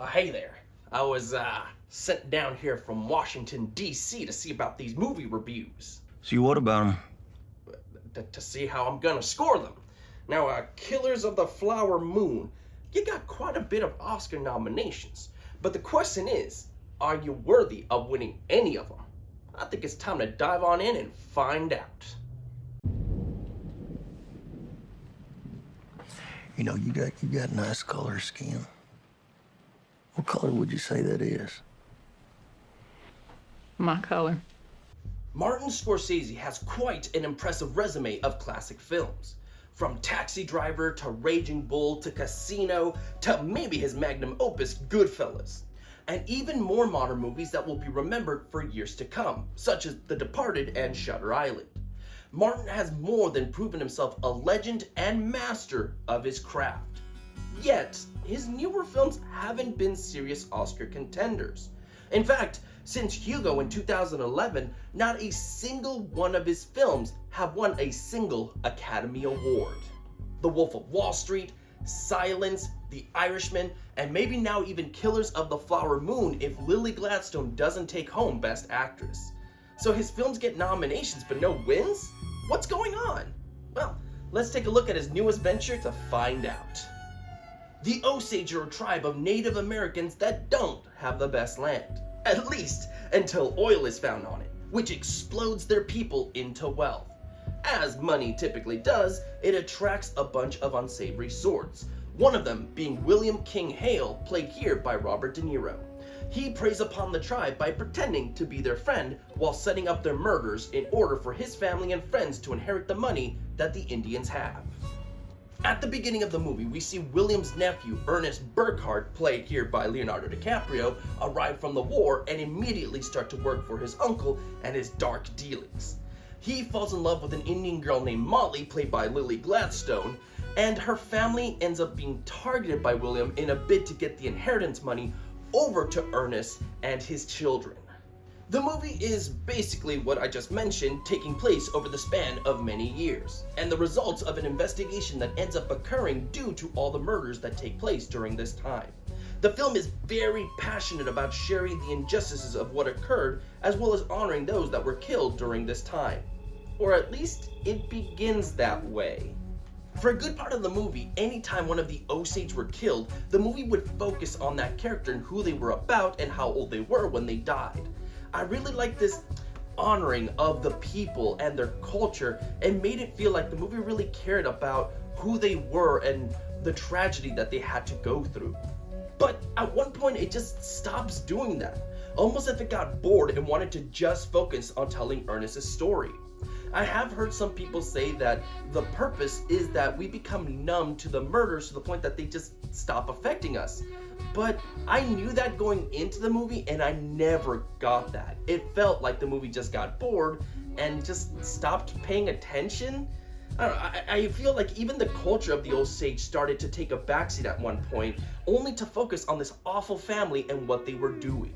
Hey there. I was sent down here from Washington, D.C. to see about these movie reviews. See what about them? To see how I'm gonna score them. Now, Killers of the Flower Moon, you got quite a bit of Oscar nominations. But the question is, are you worthy of winning any of them? I think it's time to dive on in and find out. You know, you got nice color skin. What color would you say that is? My color. Martin Scorsese has quite an impressive resume of classic films. From Taxi Driver to Raging Bull to Casino to maybe his magnum opus Goodfellas. And even more modern movies that will be remembered for years to come, such as The Departed and Shutter Island. Martin has more than proven himself a legend and master of his craft. Yet, his newer films haven't been serious Oscar contenders. In fact, since Hugo in 2011, not a single one of his films have won a single Academy Award. The Wolf of Wall Street, Silence, The Irishman, and maybe now even Killers of the Flower Moon if Lily Gladstone doesn't take home Best Actress. So his films get nominations but no wins? What's going on? Well, let's take a look at his newest venture to find out. The Osage are a tribe of Native Americans that don't have the best land, at least until oil is found on it, which explodes their people into wealth. As money typically does, it attracts a bunch of unsavory sorts, one of them being William King Hale, played here by Robert De Niro. He preys upon the tribe by pretending to be their friend while setting up their murders in order for his family and friends to inherit the money that the Indians have. At the beginning of the movie, we see William's nephew, Ernest Burkhart, played here by Leonardo DiCaprio, arrive from the war and immediately start to work for his uncle and his dark dealings. He falls in love with an Indian girl named Mollie, played by Lily Gladstone, and her family ends up being targeted by William in a bid to get the inheritance money over to Ernest and his children. The movie is basically what I just mentioned, taking place over the span of many years, and the results of an investigation that ends up occurring due to all the murders that take place during this time. The film is very passionate about sharing the injustices of what occurred, as well as honoring those that were killed during this time. Or at least, it begins that way. For a good part of the movie, anytime one of the Osage were killed, the movie would focus on that character and who they were about and how old they were when they died. I really like this honoring of the people and their culture and made it feel like the movie really cared about who they were and the tragedy that they had to go through. But at one point it just stops doing that, almost as if it got bored and wanted to just focus on telling Ernest's story. I have heard some people say that the purpose is that we become numb to the murders to the point that they just stop affecting us. But I knew that going into the movie and I never got that. It felt like the movie just got bored and just stopped paying attention. I don't know, I feel like even the culture of the Osage started to take a backseat at one point, only to focus on this awful family and what they were doing.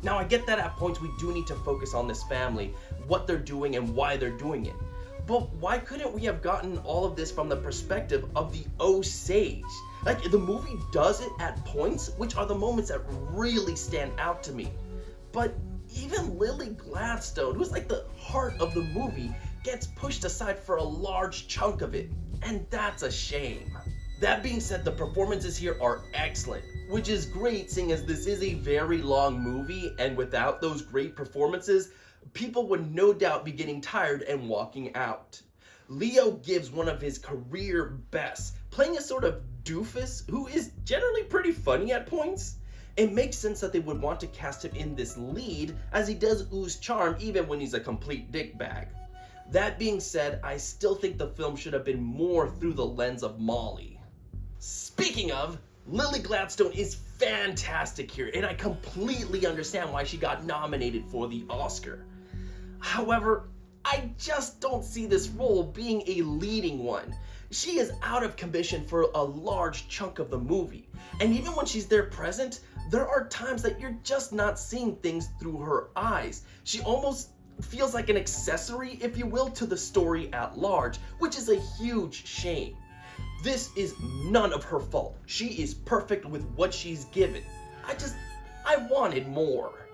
Now I get that at points we do need to focus on this family, what they're doing and why they're doing it. But why couldn't we have gotten all of this from the perspective of the Osage? Like, the movie does it at points, which are the moments that really stand out to me. But even Lily Gladstone, who's like the heart of the movie, gets pushed aside for a large chunk of it. And that's a shame. That being said, the performances here are excellent, which is great seeing as this is a very long movie, and without those great performances, people would no doubt be getting tired and walking out. Leo gives one of his career bests, playing a sort of doofus who is generally pretty funny at points. It makes sense that they would want to cast him in this lead, as he does ooze charm even when he's a complete dickbag. That being said, I still think the film should have been more through the lens of Mollie. Speaking of, Lily Gladstone is fantastic here, and I completely understand why she got nominated for the Oscar. However, I just don't see this role being a leading one. She is out of commission for a large chunk of the movie, and even when she's there present, there are times that you're just not seeing things through her eyes. She almost feels like an accessory, if you will, to the story at large, which is a huge shame. This is none of her fault. She is perfect with what she's given. I wanted more.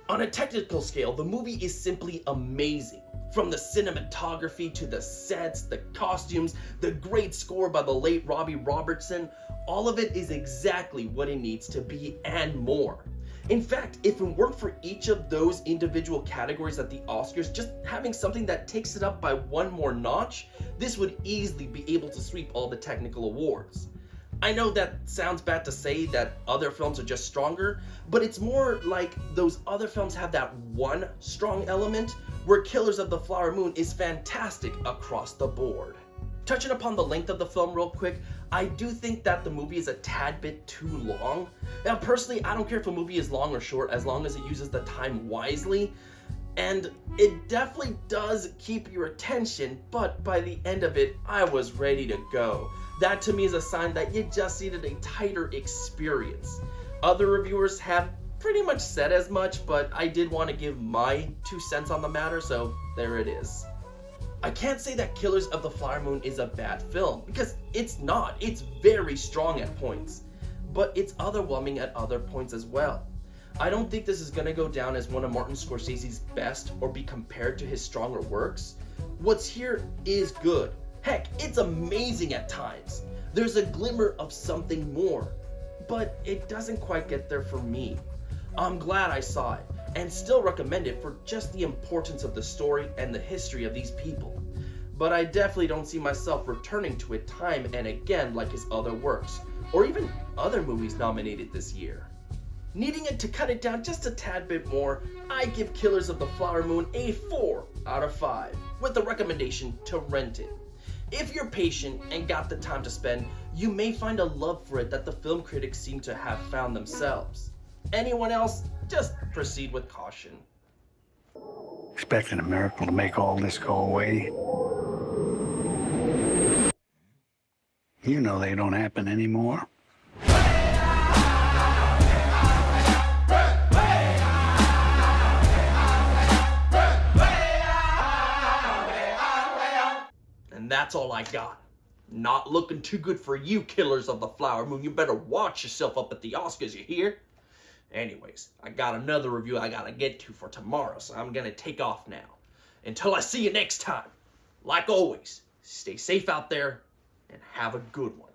On a technical scale, the movie is simply amazing. From the cinematography to the sets, the costumes, the great score by the late Robbie Robertson, all of it is exactly what it needs to be and more. In fact, if it weren't for each of those individual categories at the Oscars, just having something that takes it up by one more notch, this would easily be able to sweep all the technical awards. I know that sounds bad to say that other films are just stronger, but it's more like those other films have that one strong element where Killers of the Flower Moon is fantastic across the board. Touching upon the length of the film real quick, I do think that the movie is a tad bit too long. Now personally, I don't care if a movie is long or short as long as it uses the time wisely. And it definitely does keep your attention, but by the end of it, I was ready to go. That to me is a sign that you just needed a tighter experience. Other reviewers have pretty much said as much, but I did want to give my 2 cents on the matter, so there it is. I can't say that Killers of the Flower Moon is a bad film, because it's not. It's very strong at points, but it's underwhelming at other points as well. I don't think this is going to go down as one of Martin Scorsese's best or be compared to his stronger works. What's here is good. Heck, it's amazing at times. There's a glimmer of something more, but it doesn't quite get there for me. I'm glad I saw it, and still recommend it for just the importance of the story and the history of these people. But I definitely don't see myself returning to it time and again like his other works, or even other movies nominated this year. Needing it to cut it down just a tad bit more, I give Killers of the Flower Moon a 4 out of 5, with a recommendation to rent it. If you're patient and got the time to spend, you may find a love for it that the film critics seem to have found themselves. Anyone else, just proceed with caution. Expecting a miracle to make all this go away. You know they don't happen anymore. And that's all I got. Not looking too good for you, Killers of the Flower Moon. You better watch yourself up at the Oscars, you hear? Anyways, I got another review I gotta get to for tomorrow, so I'm gonna take off now. Until I see you next time, like always, stay safe out there and have a good one.